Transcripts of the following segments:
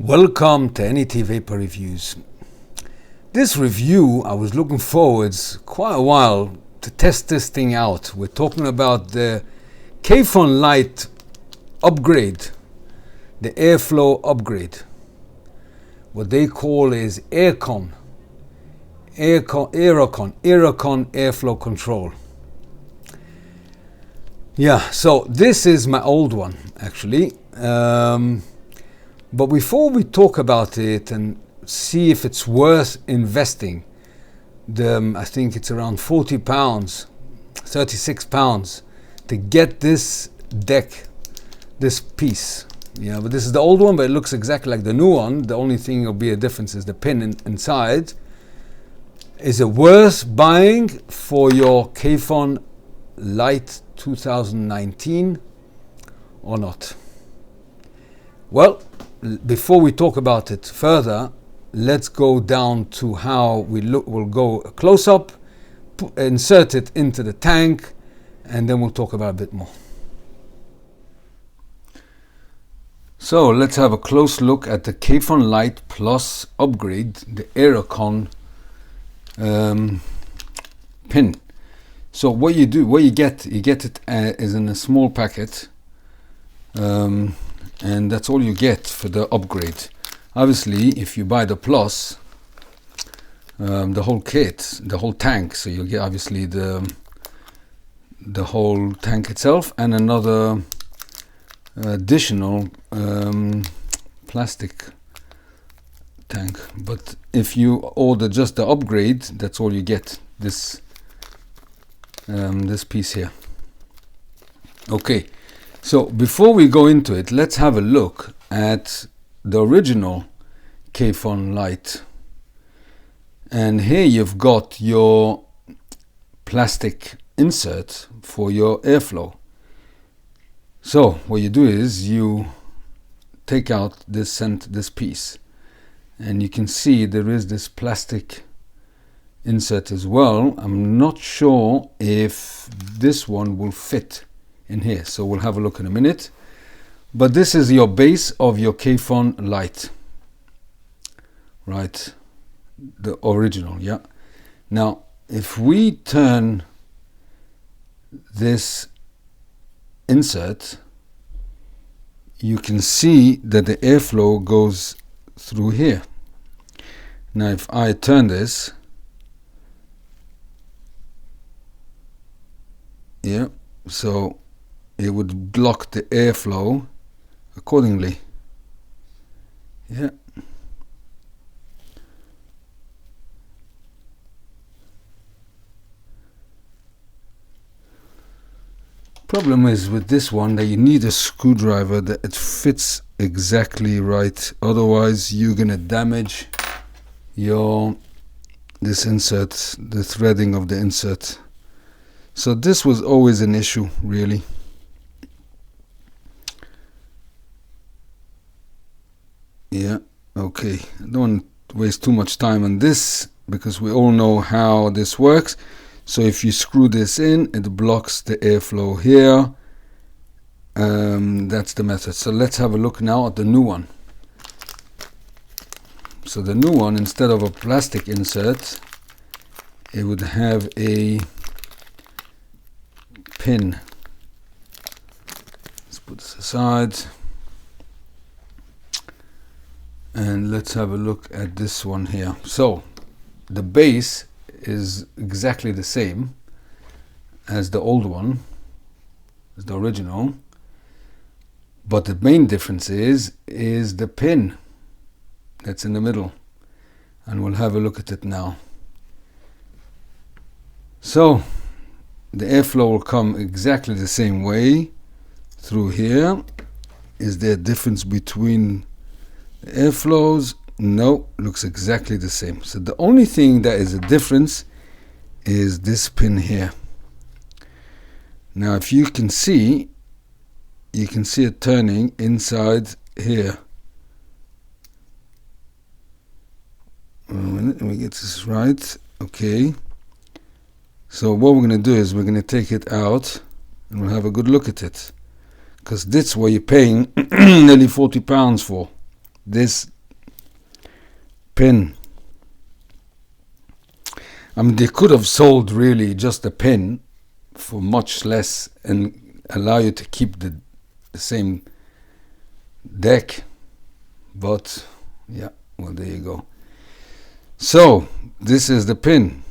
Welcome to NET Vaper Reviews. This review, I was looking forwards quite a while to test this thing out. We're talking about the Kayfun Lite upgrade, the airflow upgrade. What they call is AEROKON Airflow Control. Yeah, so this is my old one actually. But before we talk about it and see if it's worth investing, I think it's around £40, £36 to get this deck, this piece. Yeah, but this is the old one, but it looks exactly like the new one. The only thing will be a difference is the pin inside. Is it worth buying for your Kayfun Lite 2019 or not? Well, before we talk about it further, let's go down to how we'll go close up, insert it into the tank, and then we'll talk about it a bit more. So let's have a close look at the Kayfun Lite Plus upgrade, the AEROKON pin. So what you get it is in a small packet. And that's all you get for the upgrade. Obviously, if you buy the Plus, the whole kit, the whole tank, so you'll get obviously the whole tank itself and another additional plastic tank. But if you order just the upgrade, that's all you get. This piece here. Okay. So before we go into it, let's have a look at the original Kayfun Lite. And here you've got your plastic insert for your airflow. So what you do is you take out this piece, and you can see there is this plastic insert as well. I'm not sure if this one will fit in here, so we'll have a look in a minute. But this is your base of your Kayfun Lite, right? The original, yeah. Now if we turn this insert, you can see that the airflow goes through here. Now if I turn this, yeah, so it would block the airflow accordingly. Yeah. Problem is with this one that you need a screwdriver that it fits exactly right. Otherwise you're gonna damage this insert, the threading of the insert. So this was always an issue, really. Yeah, okay, I don't want to waste too much time on this because we all know how this works. So if you screw this in, it blocks the airflow here. That's the method. So let's have a look now at the new one. So the new one, instead of a plastic insert, it would have a pin. Let's put this aside. And let's have a look at this one here. So the base is exactly the same as the old one, as the original, but the main difference is the pin that's in the middle, and we'll have a look at it now. So the airflow will come exactly the same way through here. Is there a difference between airflows? No, looks exactly the same. So the only thing that is a difference is this pin here. Now if you can see it turning inside here. A minute, let me get this right. Okay, so what we're going to do is we're going to take it out and we'll have a good look at it, because this is what you're paying nearly £40 for. this pin. I mean, they could have sold really just a pin for much less and allow you to keep the same deck, but yeah, well, there you go. So this is the pin.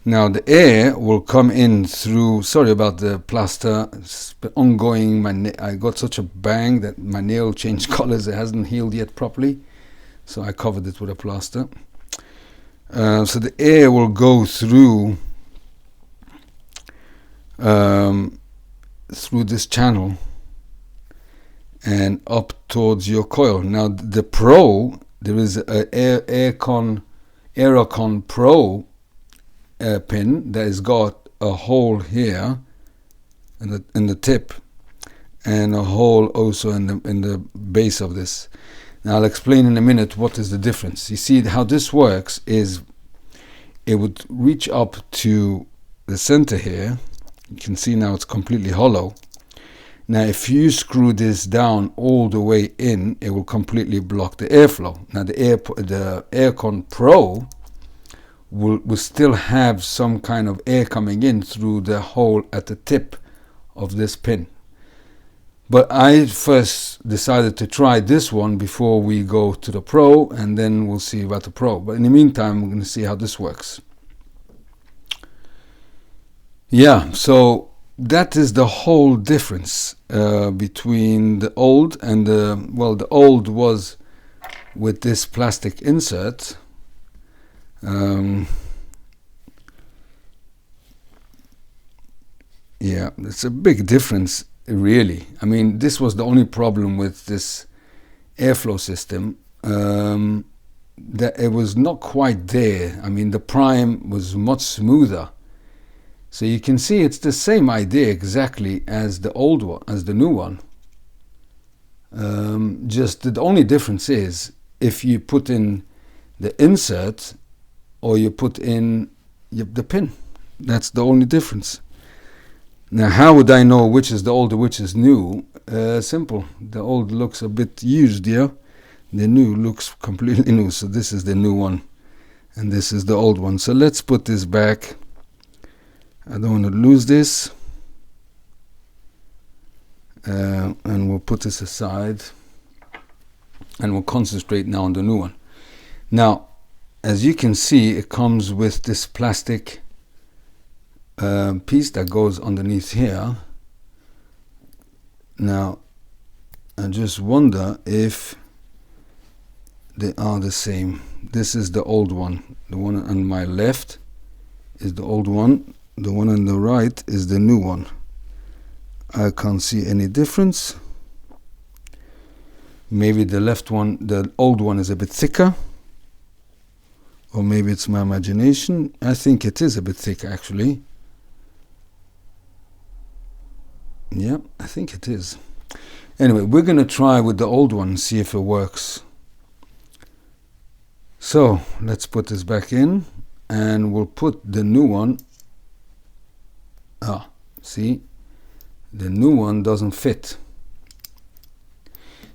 Now the air will come in through, sorry about the plaster, it's ongoing. I got such a bang that my nail changed colors. It hasn't healed yet properly, so I covered it with a plaster. So the air will go through this channel and up towards your coil. Now the Pro, there is a AEROKON Pro pin that has got a hole here in the tip, and a hole also in the base of this. Now I'll explain in a minute what is the difference. You see how this works is it would reach up to the center here. You can see now it's completely hollow. Now if you screw this down all the way in, it will completely block the airflow. Now the AEROKON Pro will still have some kind of air coming in through the hole at the tip of this pin. But I first decided to try this one before we go to the Pro, and then we'll see about the Pro. But in the meantime, we're going to see how this works. Yeah, so that is the whole difference between the old and the old was with this plastic insert. Yeah, it's a big difference, really. I mean, this was the only problem with this airflow system, that it was not quite there. I mean, the prime was much smoother. So you can see it's the same idea exactly as the old one, as the new one. Just the only difference is if you put in the insert or you put in the pin. That's the only difference. Now, how would I know which is the old or which is new? Simple. The old looks a bit used here. The new looks completely new. So this is the new one and this is the old one. So let's put this back. I don't want to lose this. And we'll put this aside and we'll concentrate now on the new one. Now, as you can see, it comes with this plastic piece that goes underneath here. Now, I just wonder if they are the same. This is the old one. The one on my left is the old one. The one on the right is the new one. I can't see any difference. Maybe the left one, the old one, is a bit thicker. Or maybe it's my imagination. I think it is a bit thicker, actually. Yeah, I think it is. Anyway, we're going to try with the old one and see if it works. So let's put this back in and we'll put the new one. See, the new one doesn't fit.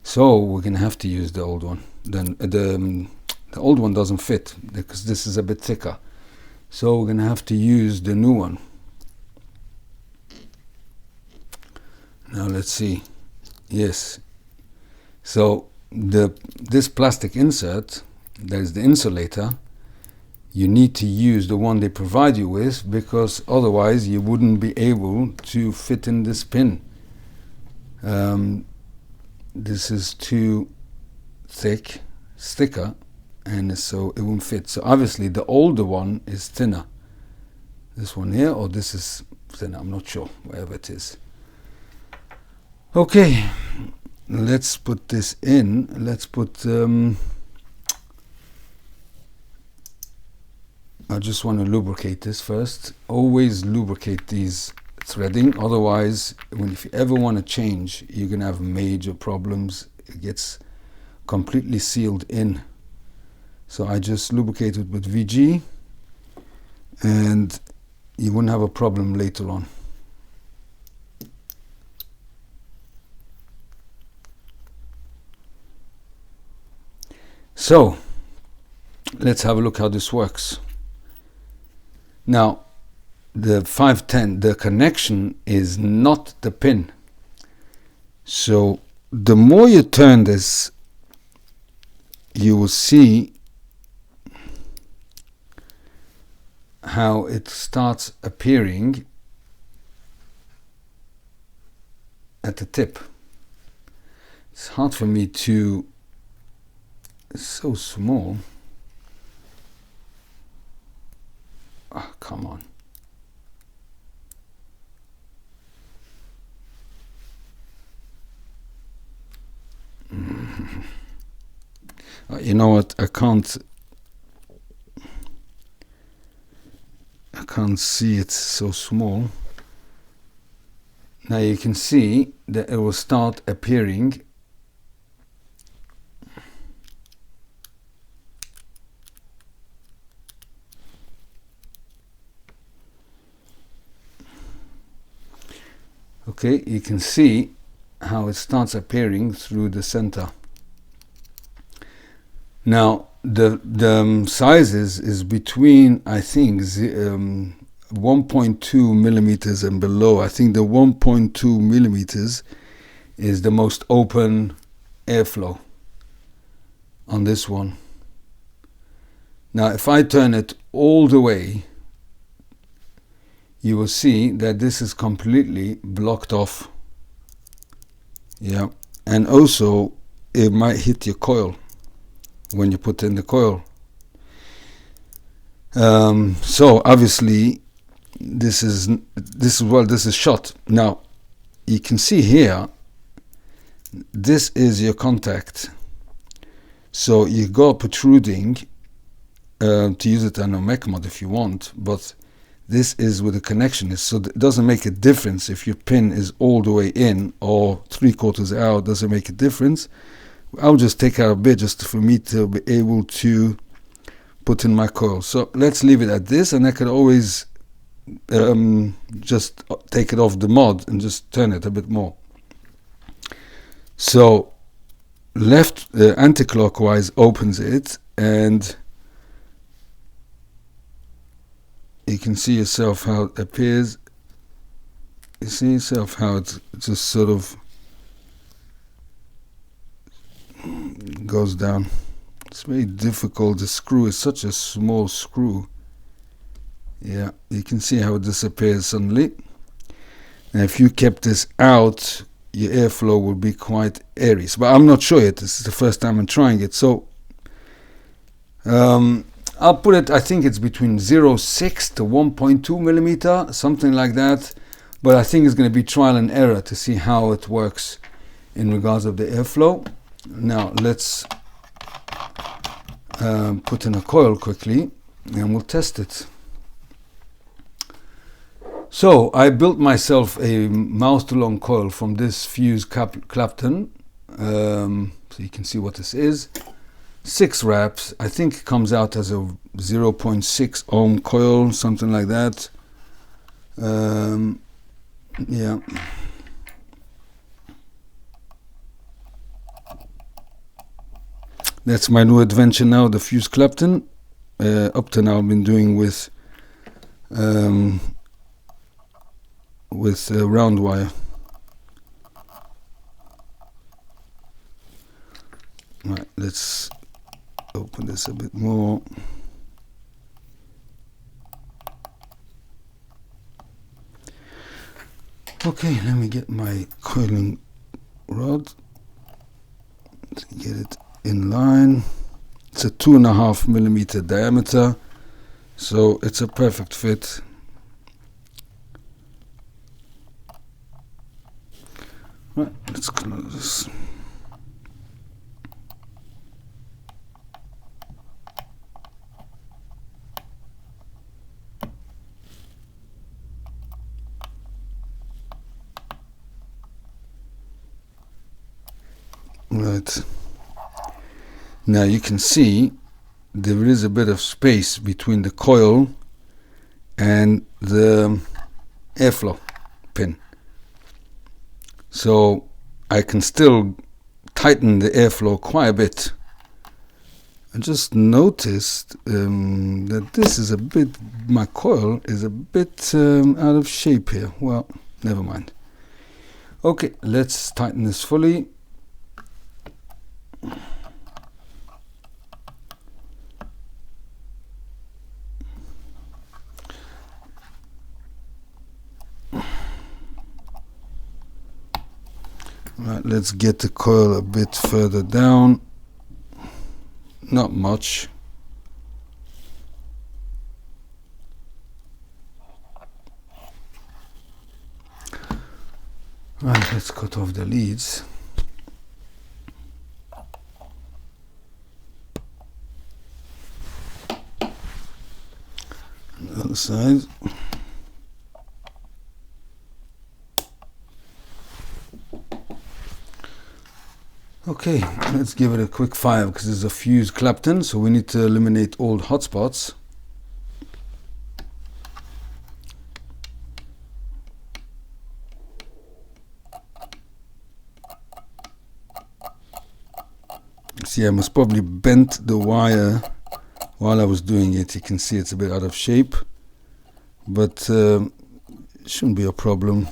So we're going to have to use the old one. Then the old one doesn't fit because this is a bit thicker. So we're going to have to use the new one. Now let's see. Yes. So this plastic insert, that is the insulator, you need to use the one they provide you with, because otherwise you wouldn't be able to fit in this pin. This is too thicker, and so it won't fit. So obviously the older one is thinner. This one here, or this is thinner, I'm not sure, wherever it is. Okay, let's put this in. Let's put I just want to lubricate this first. Always lubricate these threading, otherwise if you ever want to change, you're gonna have major problems. It gets completely sealed in. So I just lubricated with VG and you wouldn't have a problem later on. So let's have a look how this works. Now, the 510, the connection is not the pin. So the more you turn this, you will see how it starts appearing at the tip. It's hard for me to, it's so small. Oh, come on. You know what, I can't see, it's so small. Now you can see that it will start appearing okay, you can see how it starts appearing through the center. Now the sizes is between, I think, 1.2 millimeters and below. I think the 1.2 millimeters is the most open airflow on this one. Now if I turn it all the way, you will see that this is completely blocked off. Yeah, and also it might hit your coil when you put in the coil. So obviously this is shot. Now you can see here, this is your contact. So you go protruding to use it on a mech mod if you want, but this is where the connection is, so it doesn't make a difference if your pin is all the way in or 3/4 out. Doesn't make a difference. I'll just take out a bit just for me to be able to put in my coil. So let's leave it at this, and I could always just take it off the mod and just turn it a bit more. So left anti-clockwise opens it, and you can see yourself how it appears. You see yourself how it just sort of goes down. It's very difficult. The screw is such a small screw. Yeah, you can see how it disappears suddenly. And if you kept this out, your airflow would be quite airy. But I'm not sure yet. This is the first time I'm trying it. So I'll put it, I think it's between 0.6 to 1.2 millimeter, something like that. But I think it's going to be trial and error to see how it works in regards of the airflow. Now let's put in a coil quickly and we'll test it. So I built myself a mouse-to-long coil from this fuse Clapton. So you can see what this is. 6 wraps. I think it comes out as a 0.6 ohm coil, something like that. Yeah. That's my new adventure now, the fuse Clapton. Up to now I've been doing with round wire. Right, let's open this a bit more. Okay, let me get my coiling rod to get it in line. It's a 2.5 millimeter diameter, so it's a perfect fit. Right, let's close this. Right, now you can see there is a bit of space between the coil and the airflow pin, so I can still tighten the airflow quite a bit I just noticed that this is a bit, my coil is a bit out of shape here. Well, never mind. Okay, let's tighten this fully. Right, let's get the coil a bit further down. Not much. Right, let's cut off the leads. On the other side. Okay, let's give it a quick fire because there's a fuse clapped in, so we need to eliminate old hotspots. See, I must probably bend the wire while I was doing it. You can see it's a bit out of shape, but it shouldn't be a problem.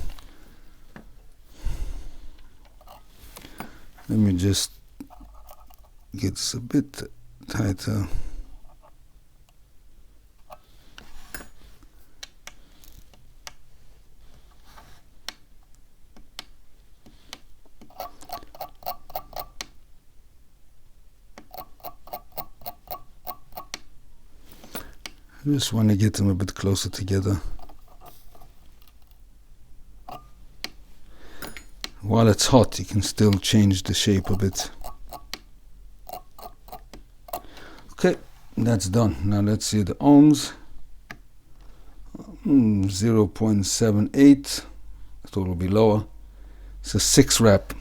Let me just get this a bit tighter. I just want to get them a bit closer together. While it's hot, you can still change the shape a bit. Okay, that's done. Now let's see the ohms. 0.78. I thought it would be lower. It's a 6 rep.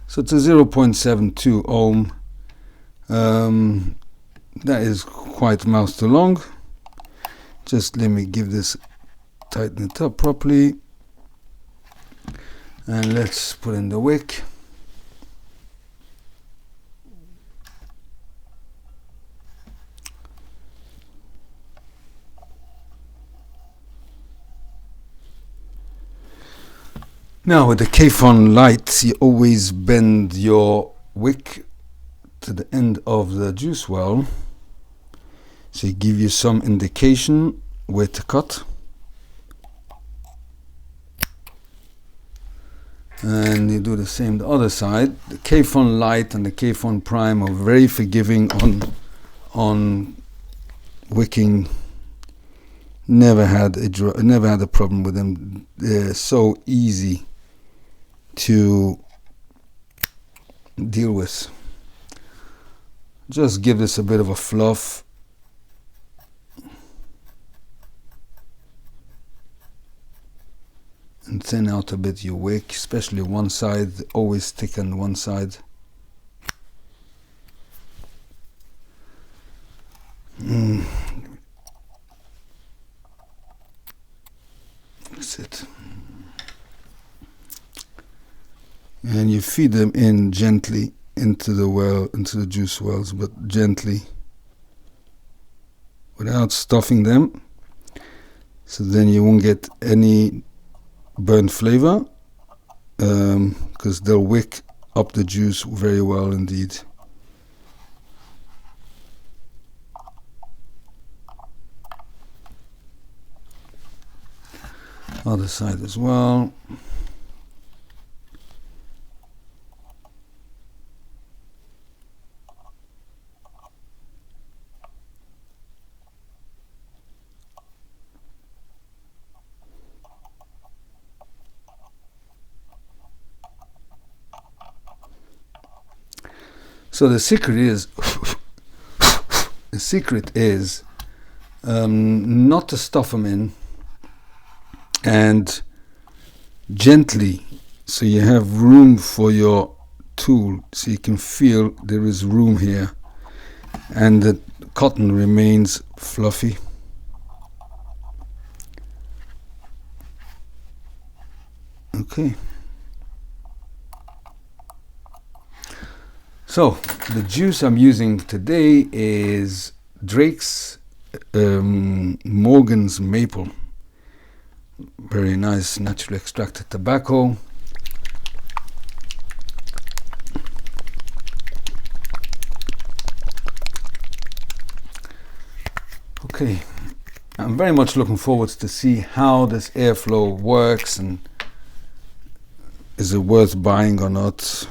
So it's a 0.72 ohm. That is quite mouse too long. Just let me give this, tighten it up properly. And let's put in the wick. Now with the Kayfun Lite, you always bend your wick to the end of the juice well, so it gives you some indication where to cut. And you do the same the other side. The Kayfun Lite and the Kayfun Prime are very forgiving on wicking. Never had a problem with them. They're so easy to deal with. Just give this a bit of a fluff. And thin out a bit your wick, especially one side, always thicken one side. That's it. And you feed them in gently into the well, into the juice wells, but gently, without stuffing them, so then you won't get any burnt flavor, because they'll wick up the juice very well indeed. Other side as well. So the secret is not to stuff them in, and gently, so you have room for your tool, so you can feel there is room here, and the cotton remains fluffy. Okay. So the juice I'm using today is Drake's Morgan's Maple. Very nice naturally extracted tobacco. Okay, I'm very much looking forward to see how this airflow works and is it worth buying or not.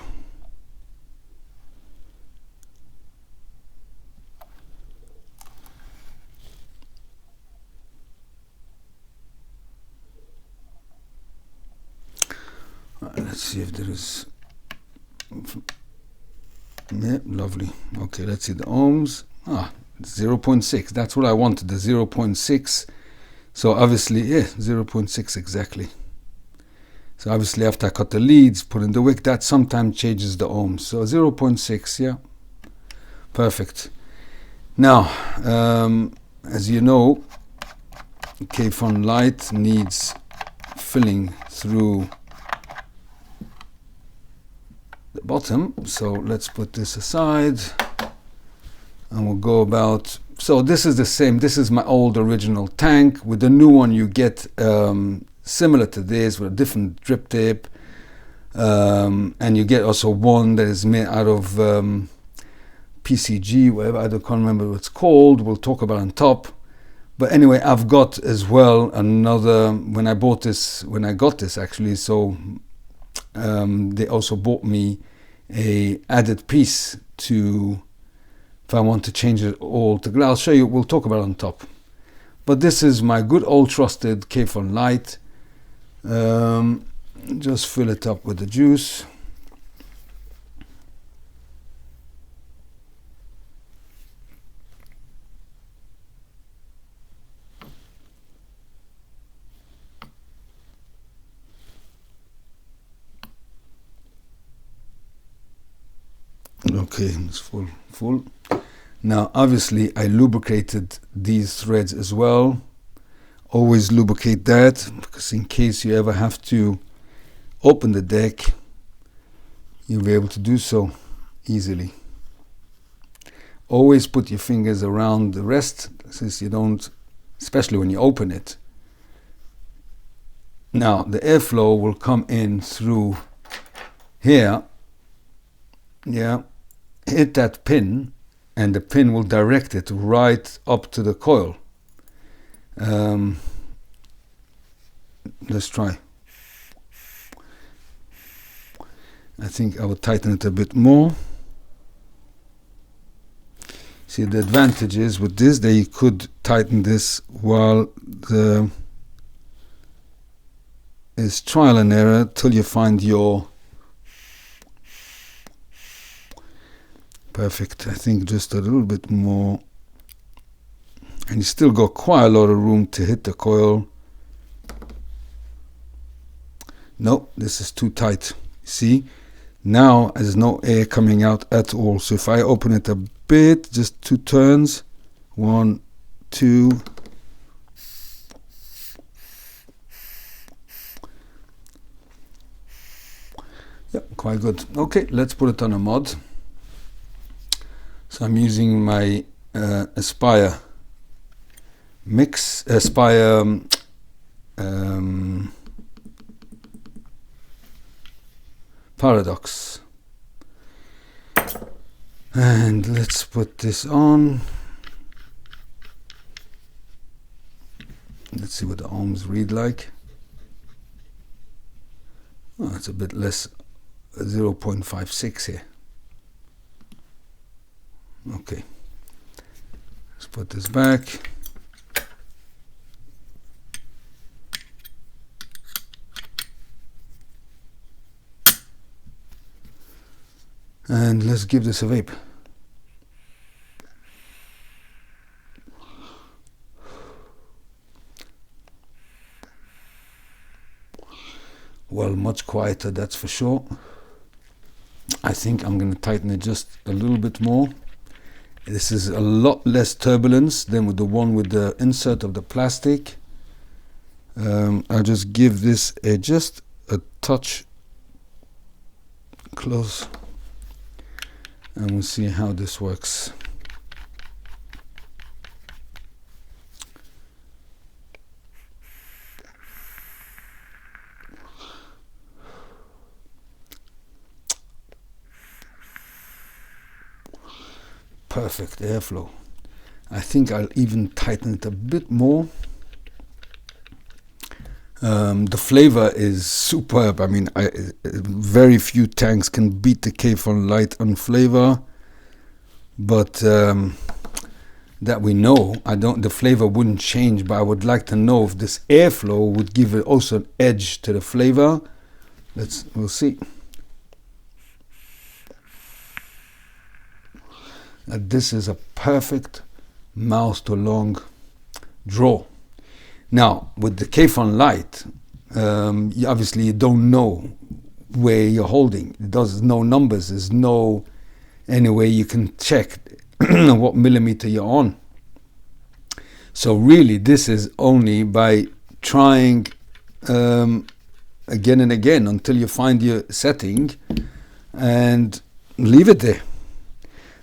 Let's see if there is. Yeah, lovely. Okay, let's see the ohms. 0.6. That's what I wanted, the 0.6. So obviously, yeah, 0.6 exactly. So obviously, after I cut the leads, put in the wick, that sometimes changes the ohms. So 0.6, yeah, perfect. Now, as you know, Kayfun Lite needs filling through the bottom, so let's put this aside and we'll go about. So this is the same, this is my old original tank. With the new one you get similar to this with a different drip tip, and you get also one that is made out of PCG, whatever, I can't remember what it's called, we'll talk about on top. But anyway, I've got as well another, when I got this actually, so they also bought me a added piece to, if I want to change it all to glass. I'll show you, we'll talk about it on top. But this is my good old trusted Kayfun Lite. Just fill it up with the juice. Okay, it's full. Now, obviously, I lubricated these threads as well. Always lubricate that, because in case you ever have to open the deck, you'll be able to do so easily. Always put your fingers around the rest, since you don't, especially when you open it. Now, the airflow will come in through here. Yeah. Hit that pin and the pin will direct it right up to the coil. Let's try. I think I will tighten it a bit more. See, the advantage is with this that you could tighten this while is trial and error till you find your perfect. I think just a little bit more, and you still got quite a lot of room to hit the coil. No, this is too tight. See, now there's no air coming out at all. So if I open it a bit, just 2 turns, 1, 2. Yep, quite good. Okay, let's put it on a mod. So I'm using my Aspire mix, Aspire Paradox. And let's put this on. Let's see what the ohms read like. Oh, it's a bit less, 0.56 here. Okay, let's put this back. And let's give this a vape. Well, much quieter, that's for sure. I think I'm going to tighten it just a little bit more. This is a lot less turbulence than with the one with the insert of the plastic. I'll just give this just a touch close. and we'll see how this works. Perfect airflow. I think I'll even tighten it a bit more. The flavor is superb. I mean, very few tanks can beat the Kayfun Lite on flavor, but that we know, the flavor wouldn't change, but I would like to know if this airflow would give it also an edge to the flavor. We'll see. This is a perfect mouth to long draw. Now, with the Kayfun Lite, obviously you don't know where you're holding. There's no numbers. There's no any way you can check what millimeter you're on. So really, this is only by trying again and again until you find your setting and leave it there.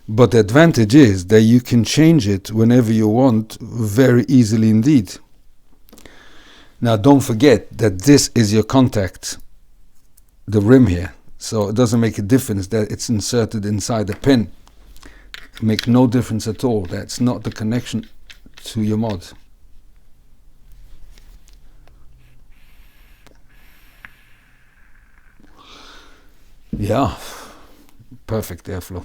But the advantage is that you can change it whenever you want very easily indeed. Now don't forget that this is your contact, the rim here. So it doesn't make a difference that it's inserted inside the pin. It makes no difference at all. That's not the connection to your mod. Yeah, perfect airflow.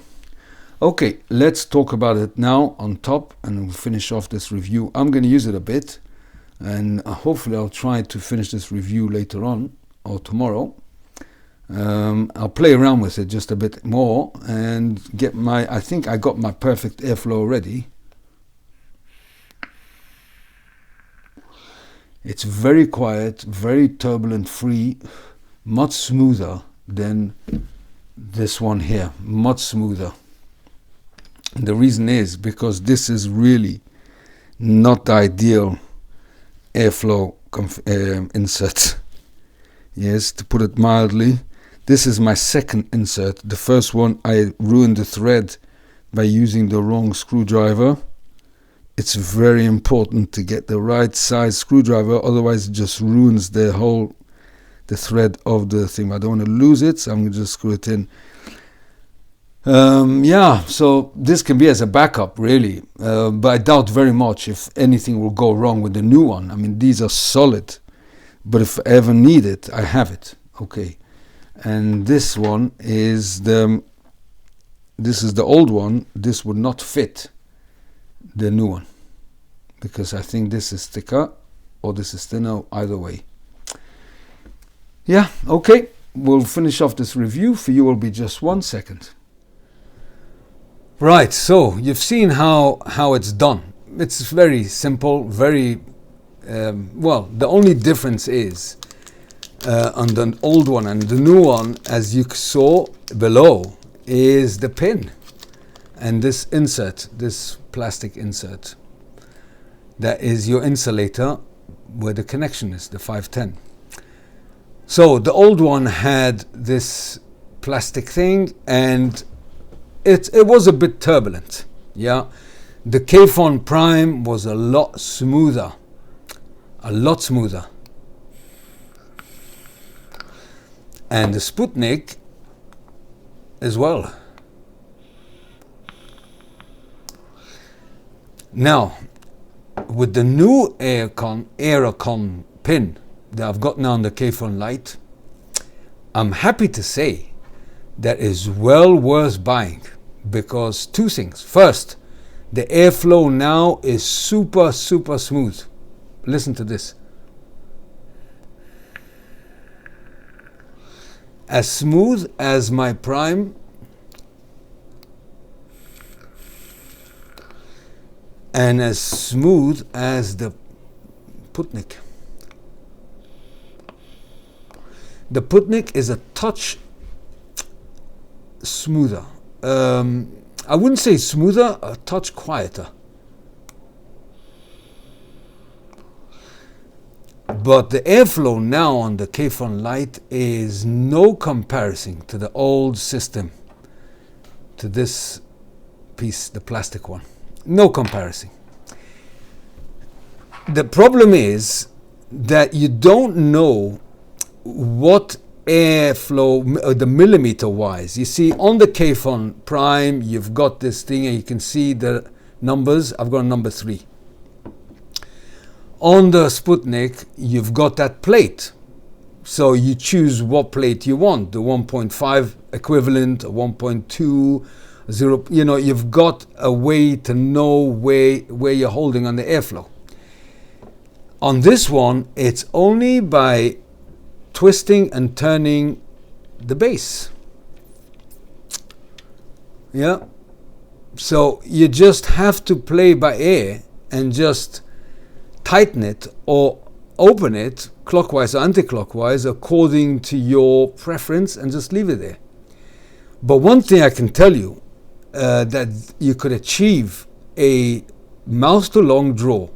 Okay, let's talk about it now on top and we'll finish off this review. I'm going to use it a bit. And hopefully I'll try to finish this review later on or tomorrow. I'll play around with it just a bit more and get I think I got my perfect airflow already. It's very quiet, very turbulent free, much smoother than this one here, much smoother. And the reason is because this is really not the ideal airflow insert. Yes, to put it mildly. This is my second insert. The first one I ruined the thread by using the wrong screwdriver. It's very important to get the right size screwdriver, otherwise it just ruins the thread of the thing. I don't want to lose it, so I'm going to just screw it in. Yeah, so this can be as a backup really, but I doubt very much if anything will go wrong with the new one. I mean, these are solid, but if I ever need it, I have it. Okay, and this one is the old one. This would not fit the new one because I think this is thicker or this is thinner, either way. Yeah, okay, we'll finish off this review. For you will be just 1 second. Right, so you've seen how it's done. It's very simple, very well. The only difference is on the old one and the new one, as you saw below, is the pin and this insert, this plastic insert. That is your insulator where the connection is, the 510. So the old one had this plastic thing and it was a bit turbulent, yeah. The Kayfun Prime was a lot smoother, and the Sputnik as well. Now, with the new AEROKON pin that I've got now on the Kayfun Lite, I'm happy to say that is well worth buying. Because two things. First, the airflow now is super smooth. Listen to this. As smooth as my Prime and as smooth as the Sputnik. The Sputnik is a touch smoother. I wouldn't say smoother, a touch quieter. But the airflow now on the Kayfun Lite is no comparison to the old system. to this piece, the plastic one. No comparison. The problem is that you don't know what airflow, the millimeter wise. You see on the Kayfun Prime, you've got this thing and you can see the numbers. I've got a number 3. On the Sputnik, you've got that plate. So you choose what plate you want, the 1.5 equivalent, a 1.2, 0, you know, you've got a way to know where you're holding on the airflow. On this one, it's only by twisting and turning the base. Yeah. So you just have to play by ear and just tighten it or open it clockwise or anti-clockwise according to your preference and just leave it there. But one thing I can tell you, that you could achieve a mouse to long draw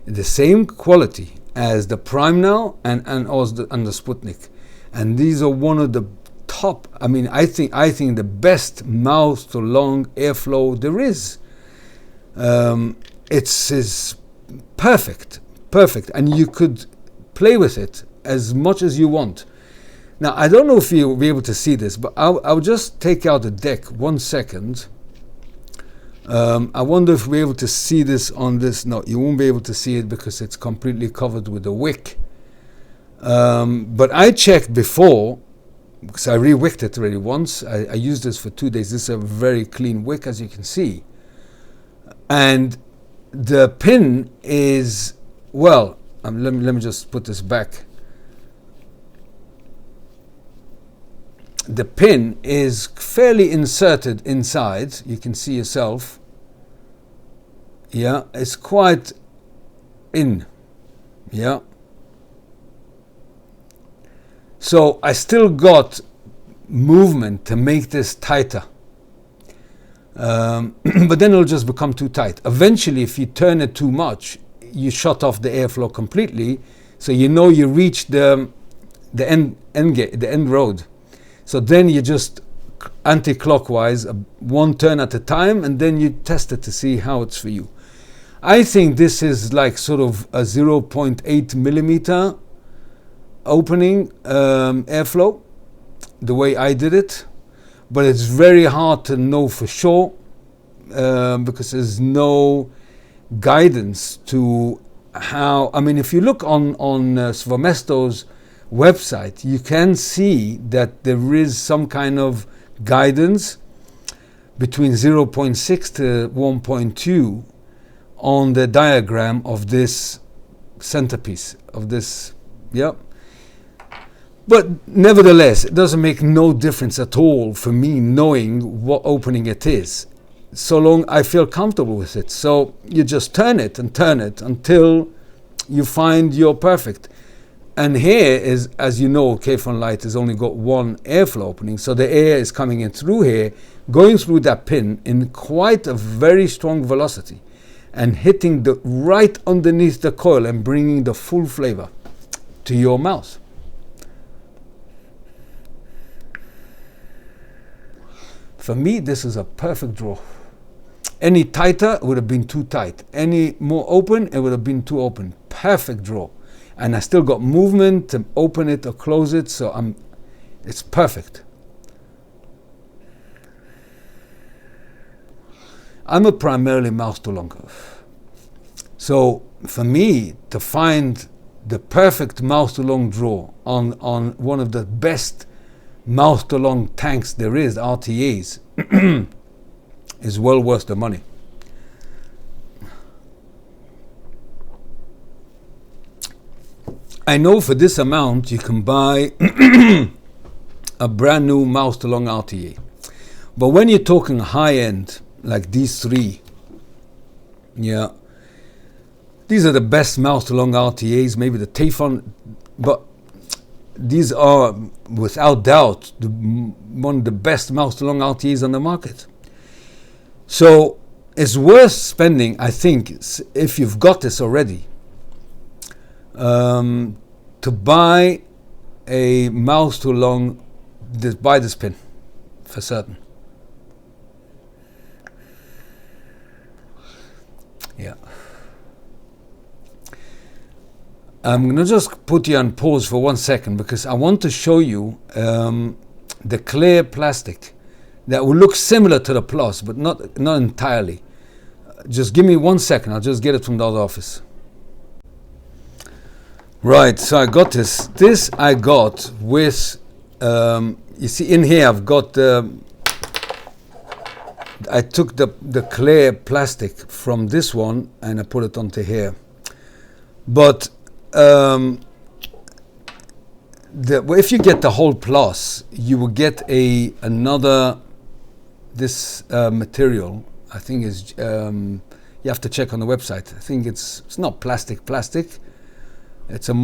the same quality as the Prime now and also the Sputnik, and these are one of the top. I mean, I think the best mouse to long airflow there is. It's perfect, and you could play with it as much as you want. Now, I don't know if you'll be able to see this, but I'll just take out the deck 1 second. I wonder if we're able to see this on this. No, you won't be able to see it because it's completely covered with a wick. But I checked before, because I re-wicked it already once. I used this for 2 days. This is a very clean wick, as you can see. And the pin is, well, let me just put this back. The pin is fairly inserted inside. You can see yourself. Yeah, it's quite in. Yeah. So I still got movement to make this tighter. But then it'll just become too tight. Eventually, if you turn it too much, you shut off the airflow completely. So you know you reach the end road. So then you just anti-clockwise, one turn at a time, and then you test it to see how it's for you. I think this is like sort of a 0.8 millimeter opening airflow, the way I did it. But it's very hard to know for sure because there's no guidance to how. I mean, if you look on Svoemesto's website, you can see that there is some kind of guidance between 0.6 to 1.2 on the diagram of this centerpiece of this. Yep. But nevertheless, it doesn't make no difference at all for me knowing what opening it is, so long I feel comfortable with it. So you just turn it until you find your perfect. And here is, as you know, Kayfun Lite has only got one airflow opening, so the air is coming in through here, going through that pin in quite a very strong velocity, and hitting the right underneath the coil and bringing the full flavor to your mouth. For me, this is a perfect draw. Any tighter, it would have been too tight. Any more open, it would have been too open. Perfect draw. And I still got movement to open it or close it, so it's perfect. I'm a primarily mouse to long. So for me to find the perfect mouse to long draw on one of the best mouse to long tanks there is, RTAs, is well worth the money. I know for this amount you can buy a brand new mouse to long RTA. But when you're talking high end, like these three, yeah, these are the best mouse to long RTAs, maybe the Kayfun, but these are without doubt one of the best mouse to long RTAs on the market. So it's worth spending, I think, if you've got this already, to buy a mouse to long, buy this pin for certain. Yeah. I'm going to just put you on pause for 1 second because I want to show you the clear plastic that will look similar to the Plus, but not entirely. Just give me 1 second. I'll just get it from the other office. Right, so I got this. This I got with, you see in here I've got, I took the clear plastic from this one and I put it onto here. But if you get the whole Plus, you will get another material. I think is you have to check on the website. I think it's not plastic. It's a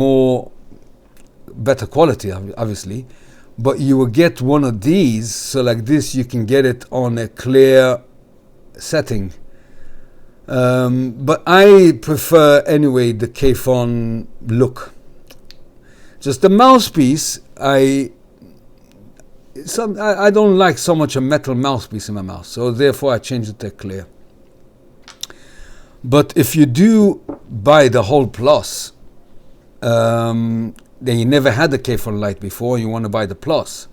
better quality, obviously, but you will get one of these. So like this, you can get it on a clear setting. But I prefer anyway the Kayfun look. Just the mouthpiece, I don't like so much a metal mouthpiece in my mouth, so therefore I changed it to clear. But if you do buy the whole Plus, then you never had the Kayfun Lite before, you want to buy the Plus,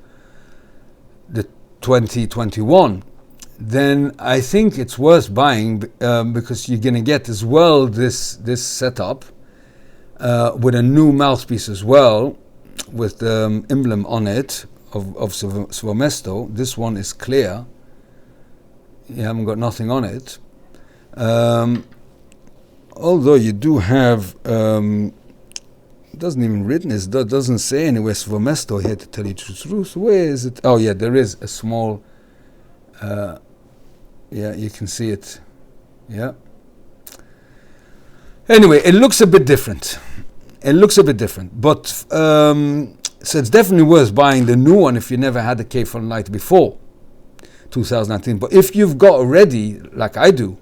the 2021, then I think it's worth buying because you're going to get as well this setup with a new mouthpiece as well, with the emblem on it of Svoemesto. This one is clear. You haven't got nothing on it. Although you do have, it doesn't even written, it doesn't say anywhere Svoemesto here, to tell you the truth. Where is it? Oh yeah, there is a small, yeah, you can see it. Yeah. Anyway, it looks a bit different. But so it's definitely worth buying the new one if you never had the Kayfun Lite before 2019. But if you've got already, like I do,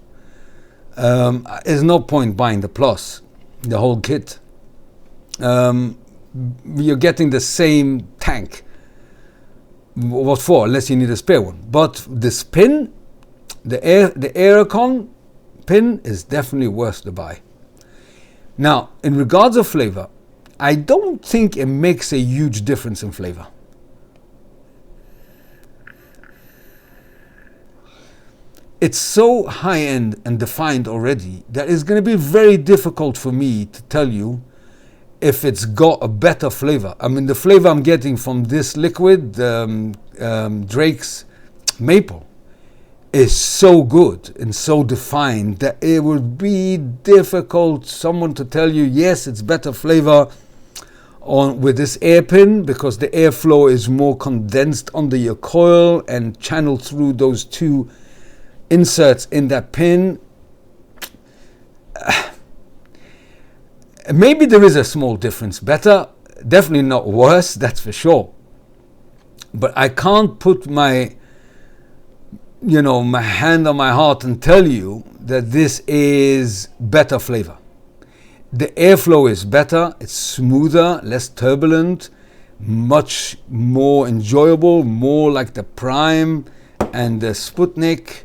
there's no point buying the Plus, the whole kit. You're getting the same tank. What for? Unless you need a spare one. But this pin, the AEROKON pin, is definitely worth the buy. Now, in regards of flavor, I don't think it makes a huge difference in flavor. It's so high-end and defined already that it's going to be very difficult for me to tell you if it's got a better flavor. I mean, the flavor I'm getting from this liquid, Drake's Maple, is so good and so defined that it would be difficult someone to tell you, yes, it's better flavor with this air pin, because the airflow is more condensed under your coil and channeled through those two inserts in that pin. Maybe there is a small difference. Better, definitely not worse, that's for sure. But I can't put my hand on my heart and tell you that this is better flavor. The airflow is better, it's smoother, less turbulent, much more enjoyable, more like the Prime and the Sputnik.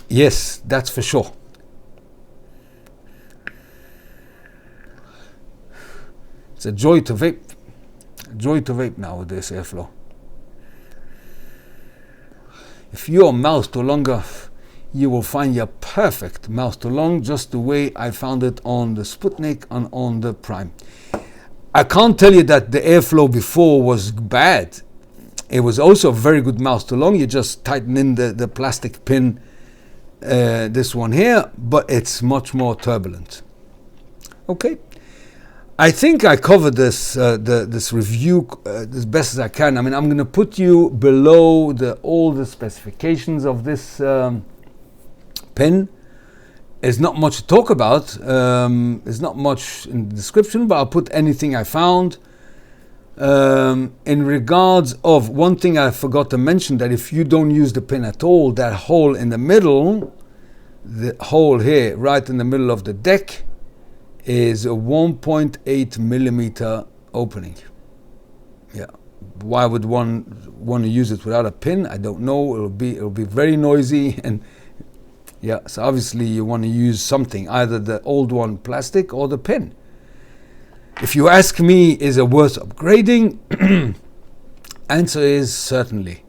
Yes, that's for sure. It's a joy to vape. Joy to vape now with this airflow. If your mouth to longer, you will find your perfect mouth to long, just the way I found it on the Sputnik and on the Prime. I can't tell you that the airflow before was bad. It was also a very good mouth to long. You just tighten in the plastic pin, this one here, but it's much more turbulent. Okay. I think I covered this this review as best as I can. I mean, I'm going to put you below all the specifications of this pen. There's not much to talk about. There's not much in the description, but I'll put anything I found. In regards of one thing I forgot to mention, that if you don't use the pin at all, that hole in the middle, the hole here right in the middle of the deck, is a 1.8 millimeter opening. Yeah, why would one want to use it without a pin? I don't know. It'll be very noisy, and Yeah, so obviously you want to use something, either the old one plastic or the pin. If you ask me, is it worth upgrading? Answer is certainly.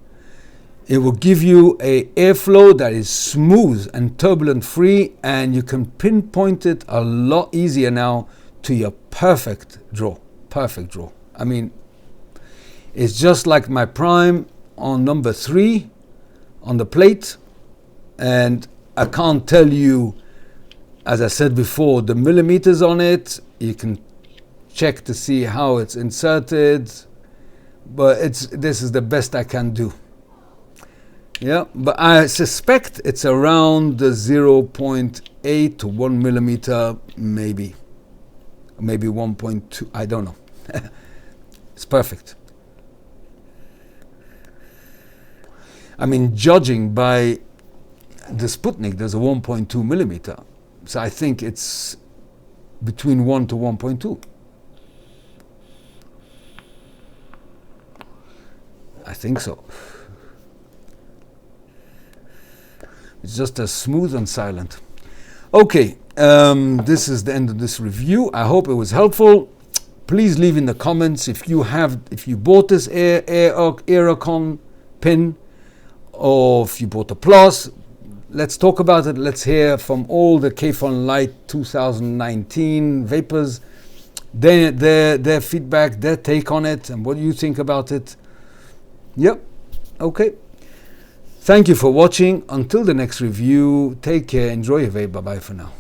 It will give you a airflow that is smooth and turbulent free, and you can pinpoint it a lot easier now to your perfect draw. Perfect draw. I mean, it's just like my prime on number 3 on the plate, and I can't tell you, as I said before, the millimeters on it. You can check to see how it's inserted, but this is the best I can do. Yeah, but I suspect it's around the 0.8 to 1 millimeter, maybe 1.2. I don't know. It's perfect. I mean, judging by the Sputnik, there's a 1.2 millimeter. So I think it's between 1 to 1.2. I think so. It's just as smooth and silent. Okay, this is the end of this review. I hope it was helpful. Please leave in the comments if you bought this AEROKON pin, or if you bought a Plus. Let's talk about it. Let's hear from all the Kayfun Lite 2019 Vapers, their feedback, their take on it, and what do you think about it. Yep, okay. Thank you for watching. Until the next review, take care, enjoy your vape. Bye-bye for now.